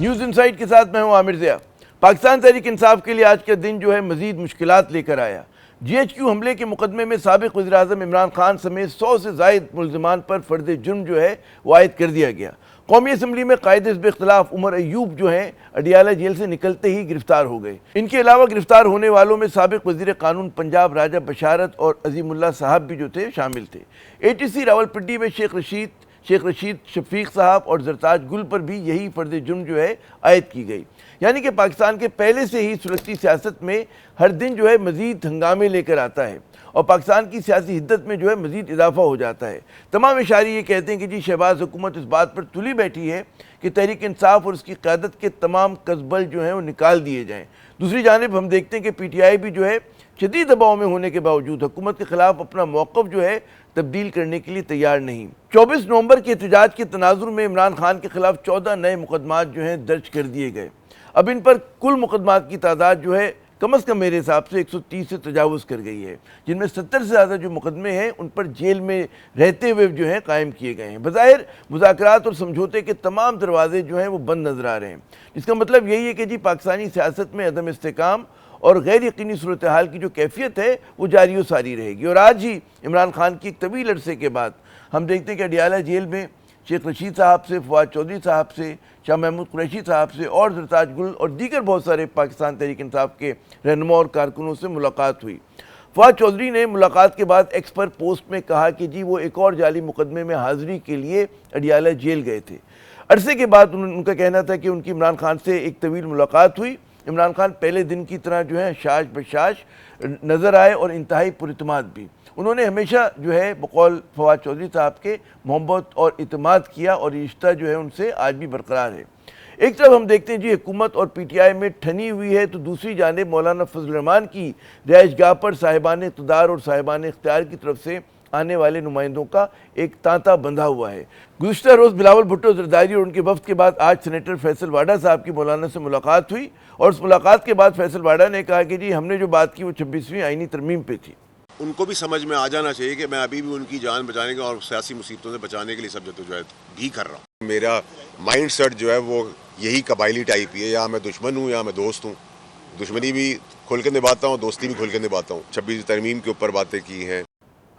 News insight کے ساتھ میں ہوں عامر ضیاء۔ پاکستان تحریک انصاف کے لیے آج کا دن جو ہے مزید مشکلات لے کر آیا۔ جی ایچ کیو حملے کے مقدمے میں سابق وزیراعظم عمران خان سمیت 100 سے زائد ملزمان پر فرد جرم جو ہے وہ عائد کر دیا گیا۔ قومی اسمبلی میں قائد حزب اختلاف عمر ایوب جو ہیں اڈیالہ جیل سے نکلتے ہی گرفتار ہو گئے۔ ان کے علاوہ گرفتار ہونے والوں میں سابق وزیر قانون پنجاب راجہ بشارت اور عظیم اللہ صاحب بھی جو تھے شامل تھے۔ اے ٹی سی راولپنڈی میں شیخ رشید شفیق صاحب اور زرتاج گل پر بھی یہی فرد جرم جو ہے عائد کی گئی۔ یعنی کہ پاکستان کے پہلے سے ہی سلگتی سیاست میں ہر دن جو ہے مزید ہنگامے لے کر آتا ہے اور پاکستان کی سیاسی حدت میں جو ہے مزید اضافہ ہو جاتا ہے۔ تمام اشاری یہ کہتے ہیں کہ جی شہباز حکومت اس بات پر تلی بیٹھی ہے کہ تحریک انصاف اور اس کی قیادت کے تمام قزبل جو ہیں وہ نکال دیے جائیں۔ دوسری جانب ہم دیکھتے ہیں کہ پی ٹی آئی بھی جو ہے شدید دباؤ میں ہونے کے باوجود حکومت کے خلاف اپنا موقف جو ہے تبدیل کرنے کے لیے تیار نہیں۔ 24 نومبر کے احتجاج کے تناظر میں عمران خان کے خلاف 14 نئے مقدمات جو ہیں درج کر دیے گئے۔ اب ان پر کل مقدمات کی تعداد جو ہے کم از کم میرے حساب سے 130 سے تجاوز کر گئی ہے، جن میں 70 سے زیادہ جو مقدمے ہیں ان پر جیل میں رہتے ہوئے جو ہیں قائم کیے گئے ہیں۔ بظاہر مذاکرات اور سمجھوتے کے تمام دروازے جو ہیں وہ بند نظر آ رہے ہیں، جس کا مطلب یہی ہے کہ جی پاکستانی سیاست میں عدم استحکام اور غیر یقینی صورتحال کی جو کیفیت ہے وہ جاری و ساری رہے گی۔ اور آج ہی عمران خان کی ایک طویل عرصے کے بعد ہم دیکھتے ہیں کہ اڈیالہ جیل میں شیخ رشید صاحب سے، فواد چودھری صاحب سے، شاہ محمود قریشی صاحب سے اور زرتاج گل اور دیگر بہت سارے پاکستان تحریک انصاف کے رہنما اور کارکنوں سے ملاقات ہوئی۔ فواد چودھری نے ملاقات کے بعد ایکس پر پوسٹ میں کہا کہ جی وہ ایک اور جعلی مقدمے میں حاضری کے لیے اڈیالہ جیل گئے تھے۔ عرصے کے بعد ان کا کہنا تھا کہ ان کی عمران خان سے ایک طویل ملاقات ہوئی۔ عمران خان پہلے دن کی طرح جو ہے شاش بشاش نظر آئے اور انتہائی پراعتماد بھی۔ انہوں نے ہمیشہ جو ہے بقول فواد چودھری صاحب کے محبت اور اعتماد کیا اور یہ رشتہ جو ہے ان سے آج بھی برقرار ہے۔ ایک طرف ہم دیکھتے ہیں جی حکومت اور پی ٹی آئی میں ٹھنی ہوئی ہے، تو دوسری جانب مولانا فضل الرحمان کی رہائش گاہ پر صاحبان اقتدار اور صاحبان اختیار کی طرف سے آنے والے نمائندوں کا ایک تانتا بندھا ہوا ہے۔ گزشتہ روز بلاول بھٹو زرداری اور ان کے وفد کے بعد آج سینیٹر فیصل واڈا صاحب کی مولانا سے ملاقات ہوئی اور اس ملاقات کے بعد فیصل واڈا نے کہا کہ جی ہم نے جو بات کی وہ 26ویں آئینی ترمیم پہ تھی۔ ان کو بھی سمجھ میں آ جانا چاہیے کہ میں ابھی بھی ان کی جان بچانے کا اور سیاسی مصیبتوں سے بچانے کے لیے سب جدوجہد بھی کر رہا ہوں۔ میرا مائنڈ سیٹ جو ہے وہ یہی قبائلی ٹائپ ہی ہے، یا میں دشمن ہوں یا میں دوست ہوں۔ دشمنی بھی کھل کے نبھاتا ہوں، دوستی بھی کھل کے نبھاتا ہوں۔ 26 ترمیم کے اوپر باتیں کی ہیں۔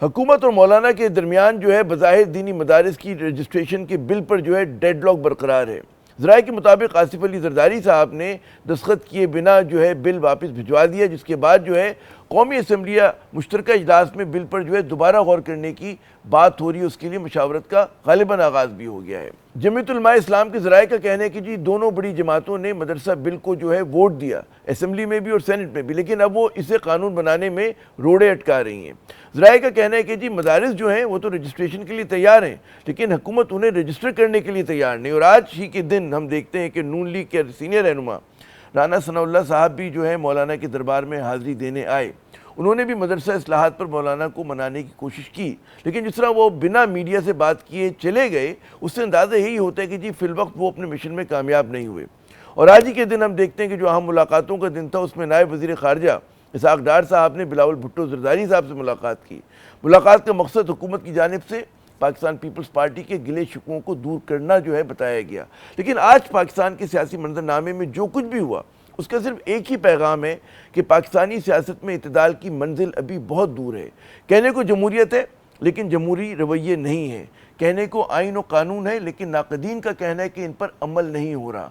حکومت اور مولانا کے درمیان جو ہے بظاہر دینی مدارس کی رجسٹریشن کے بل پر جو ہے ڈیڈ لاک برقرار ہے۔ ذرائع کے مطابق آصف علی زرداری صاحب نے دستخط کیے بنا جو ہے بل واپس بھجوا دیا، جس کے بعد جو ہے قومی اسمبلیہ مشترکہ اجلاس میں بل پر جو ہے دوبارہ غور کرنے کی بات ہو رہی ہے، اس کے لیے مشاورت کا غالباً آغاز بھی ہو گیا ہے۔ جمعیت علماء اسلام کے ذرائع کا کہنا ہے کہ جی دونوں بڑی جماعتوں نے مدرسہ بل کو جو ہے ووٹ دیا، اسمبلی میں بھی اور سینٹ میں بھی، لیکن اب وہ اسے قانون بنانے میں روڑے اٹکا رہی ہیں۔ ذرائع کا کہنا ہے کہ جی مدارس جو ہیں وہ تو رجسٹریشن کے لیے تیار ہیں، لیکن حکومت انہیں رجسٹر کرنے کے لیے تیار نہیں۔ اور آج ہی کے دن ہم دیکھتے ہیں کہ نون لیگ کے سینئر رہنما رانا ثناء اللہ صاحب بھی جو ہے مولانا کے دربار میں حاضری دینے آئے۔ انہوں نے بھی مدرسہ اصلاحات پر مولانا کو منانے کی کوشش کی، لیکن جس طرح وہ بنا میڈیا سے بات کیے چلے گئے، اس سے اندازہ یہی ہوتا ہے کہ جی فی الوقت وہ اپنے مشن میں کامیاب نہیں ہوئے۔ اور آج ہی کے دن ہم دیکھتے ہیں کہ جو اہم ملاقاتوں کا دن تھا اس میں نائب وزیر خارجہ اسحاق ڈار صاحب نے بلاول بھٹو زرداری صاحب سے ملاقات کی۔ ملاقات کا مقصد حکومت کی جانب سے پاکستان پیپلز پارٹی کے گلے شکووں کو دور کرنا جو ہے بتایا گیا، لیکن آج پاکستان کے سیاسی منظرنامے میں جو کچھ بھی ہوا اس کا صرف ایک ہی پیغام ہے کہ پاکستانی سیاست میں اعتدال کی منزل ابھی بہت دور ہے۔ کہنے کو جمہوریت ہے لیکن جمہوری رویے نہیں ہیں، کہنے کو آئین و قانون ہے لیکن ناقدین کا کہنا ہے کہ ان پر عمل نہیں ہو رہا۔